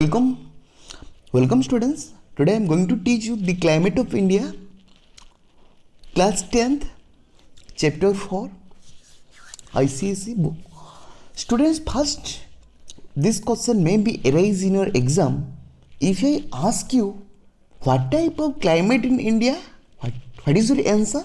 Welcome, welcome students. Today I am going to teach you the climate of India, class 10th, chapter 4, ICSE book. Students, first, this question may be arise in your exam. If I ask you what type of climate in India, what is your answer?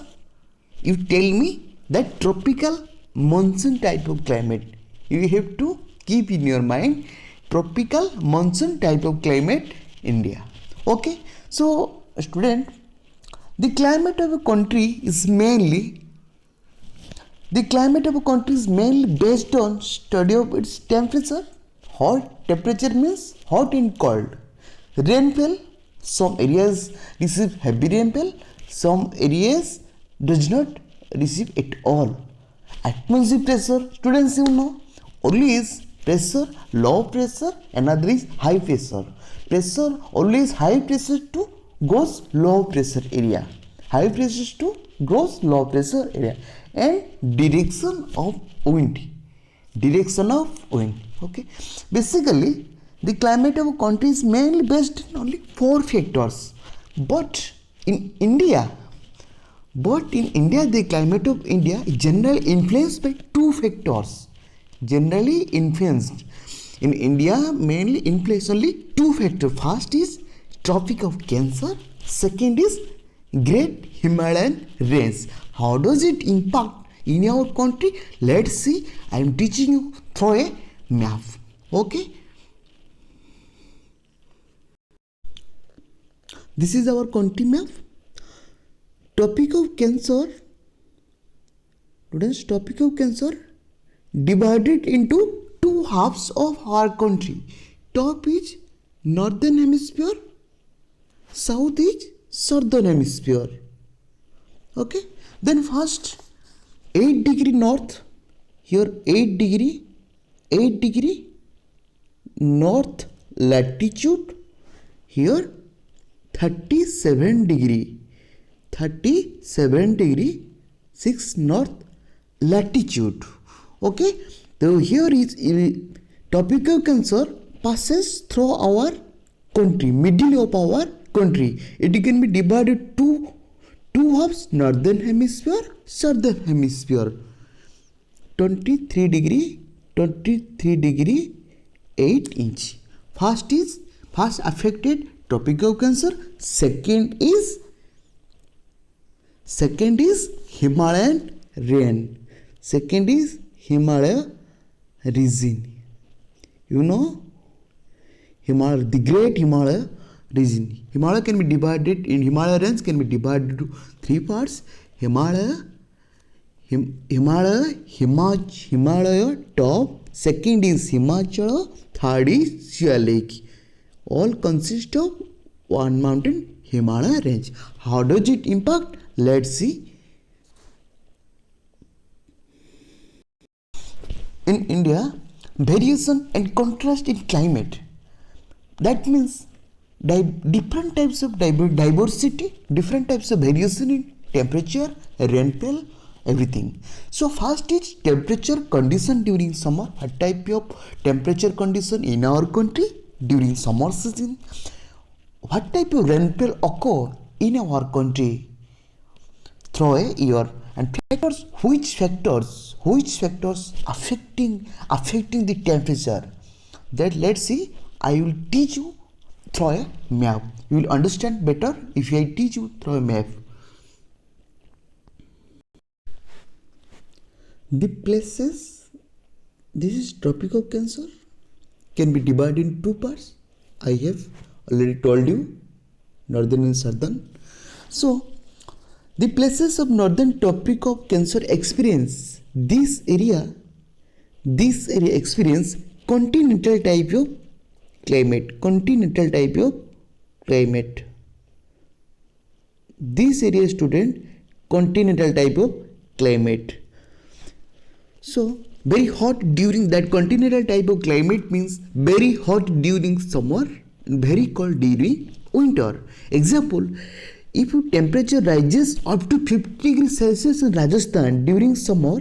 You tell me that tropical monsoon type of climate. You have to keep in your mind tropical monsoon type of climate India. Okay, so student, the climate of a country is mainly based on study of its temperature. Hot temperature means hot and cold. Rainfall, some areas receive heavy rainfall, some areas does not receive at all. Atmosphere pressure, students, you know, always pressure, low pressure, another is high pressure. Pressure, always high pressure to goes low pressure area. High pressure to goes low pressure area. And direction of wind. Okay. Basically, the climate of a country is mainly based on only 4 factors. But in India, the climate of India is generally influenced by 2 factors. Generally influenced. In India, mainly influenced only 2 factors. First is Tropic of Cancer. Second is Great Himalayan Range. How does it impact in our country? Let's see. I am teaching you through a map. Okay. This is our country map. Tropic of Cancer. Students, Tropic of Cancer divided into 2 halves of our country. Top is northern hemisphere, south is southern hemisphere. Okay. Then first 8 degree north. Here 8 degree north latitude. Here 37 degree 6 north latitude. Okay, so here is Tropic of Cancer passes through our country, middle of our country. It can be divided to 2 halves, northern hemisphere, southern hemisphere. 23 degree 8 inch. First affected Tropic of Cancer. Second is Himalayan rain. Second is Himalaya region. You know, the Great Himalaya region. Himalaya can be divided in Himalaya range can be divided into 3 parts. Himalaya top. Second is Himachala. Third is Shilak. All consist of one mountain, Himalaya range. How does it impact? Let's see. In India, variation and contrast in climate. That means different types of diversity, different types of variation in temperature, rainfall, everything. So first is temperature condition during summer. What type of temperature condition in our country during summer season? What type of rainfall occur in our country through a year? And which factors affecting the temperature? That let's see. I will teach you through a map. You will understand better if I teach you through a map. The places, this is Tropic of Cancer, can be divided in 2 parts. I have already told you, northern and southern. So the places of northern Tropic of Cancer experience this area experience continental type of climate. This area, student, continental type of climate. So very hot during that continental type of climate means very hot during summer and very cold during winter. Example, if temperature rises up to 50 degrees Celsius in Rajasthan during summer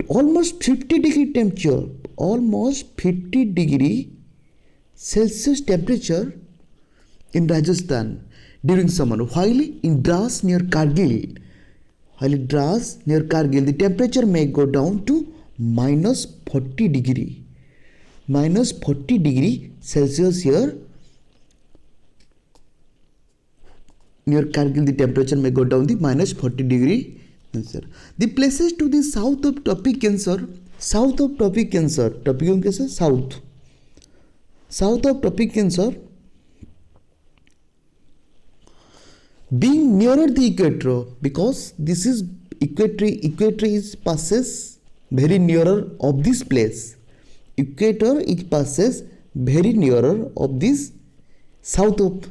almost 50 degree temperature, almost 50 degree Celsius temperature in Rajasthan during summer. While in Dras near Kargil, the temperature may go down to minus 40 degree. Minus 40 degree Celsius here. Near Kargil, the temperature may go down the minus 40 degree. The places to the south of Tropic Cancer, south of Tropic Cancer of Tropic Cancer, being nearer the equator, because this is equator is passes very nearer of this place. Equator is passes very nearer of this south of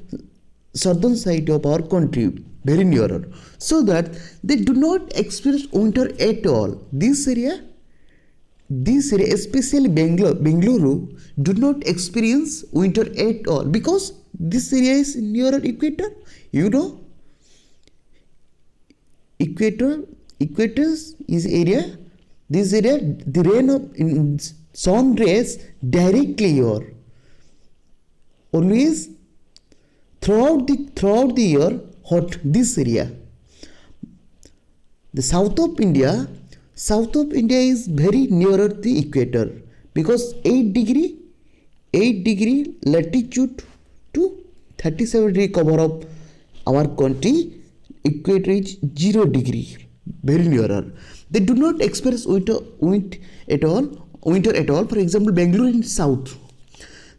southern side of our country, very nearer, so that they do not experience winter at all. This area especially Bengaluru do not experience winter at all, because this area is nearer equator. You know, equator is area, this area, the rain of sun rays directly here, always throughout the year hot this area. The south of India is very nearer the equator, because 8 degree latitude to 37 degree cover of our country, equator is 0 degree, very nearer. They do not experience winter at all. For example, Bangalore in south,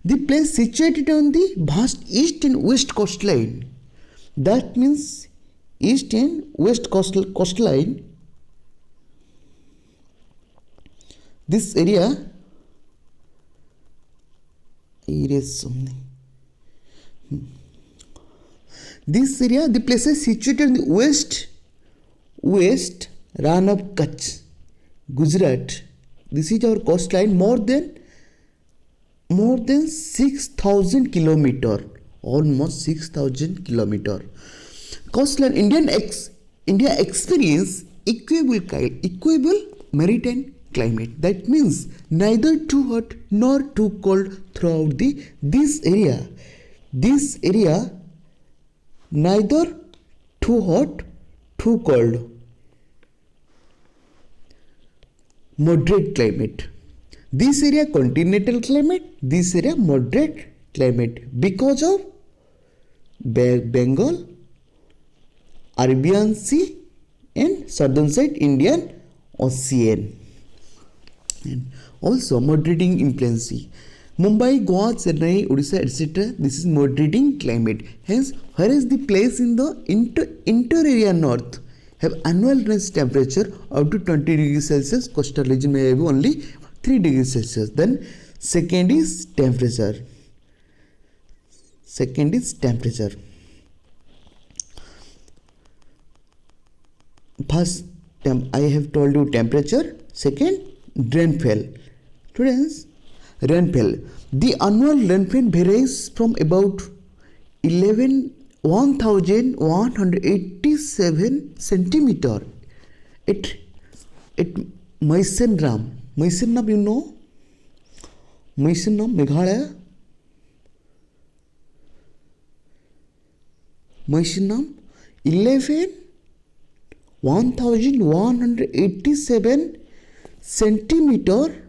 the place situated on the vast east and west coastline. That means east and west coastline. This area, This area, the places situated in the west Ran of Kutch, Gujarat. This is our coastline, more than 6,000 kilometer, almost 6,000 kilometer. Coastline India experience equable maritime climate. That means neither too hot nor too cold throughout this area. This area neither too hot, too cold. Moderate climate. This area continental climate, this area moderate climate, because of Bengal, Arabian Sea and southern side Indian Ocean. And also moderating influence. Mumbai, Goa, Chennai, Odisha, etc. This is moderating climate. Hence, whereas the place in the inter area north have annual range temperature up to 20 degrees Celsius, coastal region may have only 3 degrees Celsius. Then second is temperature. First, I have told you temperature. Second, rainfall. Students, rainfall. The annual rainfall varies from about 1,187 centimeter at Maisenram. Maisenram, you know? Maisenram, Meghalaya. Maisenram, 1,187 centimeter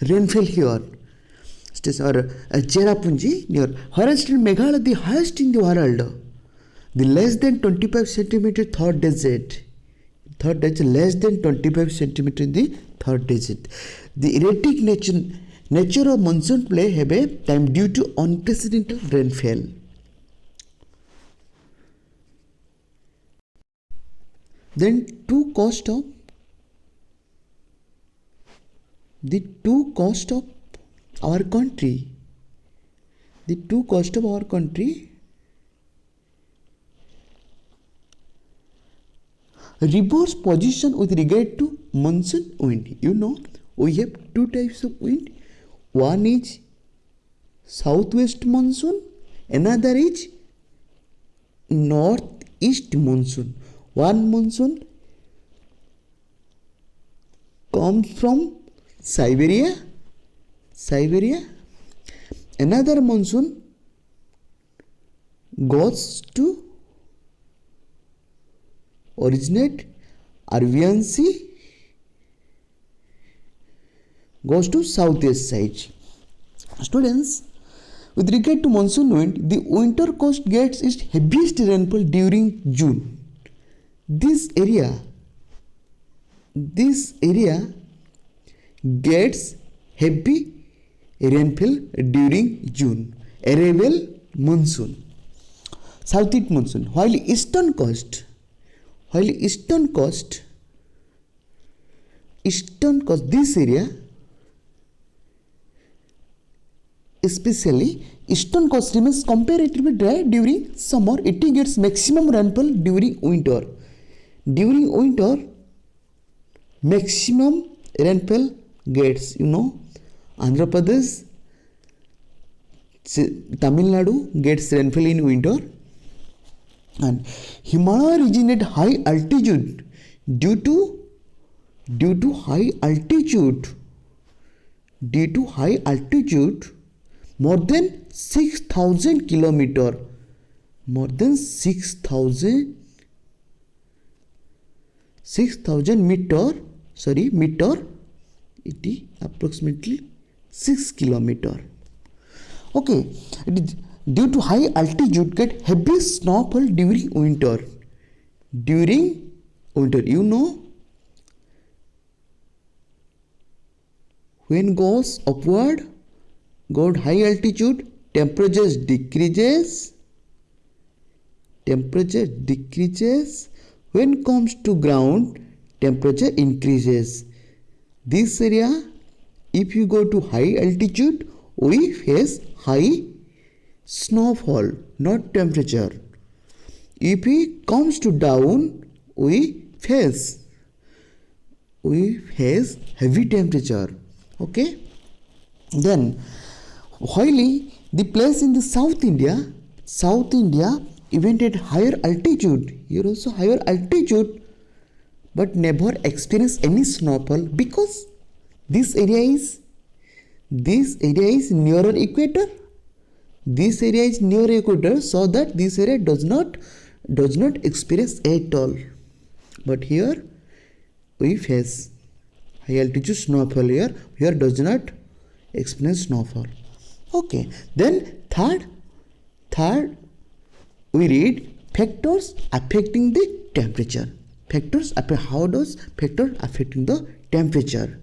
rainfall here. Or Cherrapunji near. Whereas in Meghalaya, the highest in the world, the less than 25 centimeter third digit. Less than 25 centimeter in the third digit. The erratic nature of monsoon play have a time due to unprecedented rainfall. Then two cost of our country. The two cost of our country. Reverse position with regard to monsoon wind. You know, we have two types of wind. One is southwest monsoon, another is northeast monsoon. One monsoon comes from Siberia. Another monsoon goes to originate Arabian Sea, goes to southeast side. Students, with regard to monsoon wind, the winter coast gets its heaviest rainfall during June. This area gets heavy rainfall during June. Arrival monsoon. Southeast monsoon. While eastern coast, this area, especially eastern coast, remains comparatively dry during summer. It gets maximum rainfall during winter. During winter, maximum rainfall gets, Andhra Pradesh, Tamil Nadu gets rainfall in winter, and Himalaya region at high altitude due to high altitude more than 6,000 kilometer, meter, it is approximately 6 kilometer. Okay, it is due to high altitude get heavy snowfall during winter. When goes upward, got high altitude, temperature decreases. When comes to ground, temperature increases. This area, if you go to high altitude, we face high snowfall, not temperature. If we comes to down, we face heavy temperature. Okay. Then, while the place in the South India even at higher altitude, here also higher altitude, but never experience any snowfall because this area is nearer equator. So that this area does not experience at all. But here we face high altitude snowfall. Here does not experience snowfall. Okay. Then third we read factors affecting the temperature. How does factor affecting the temperature?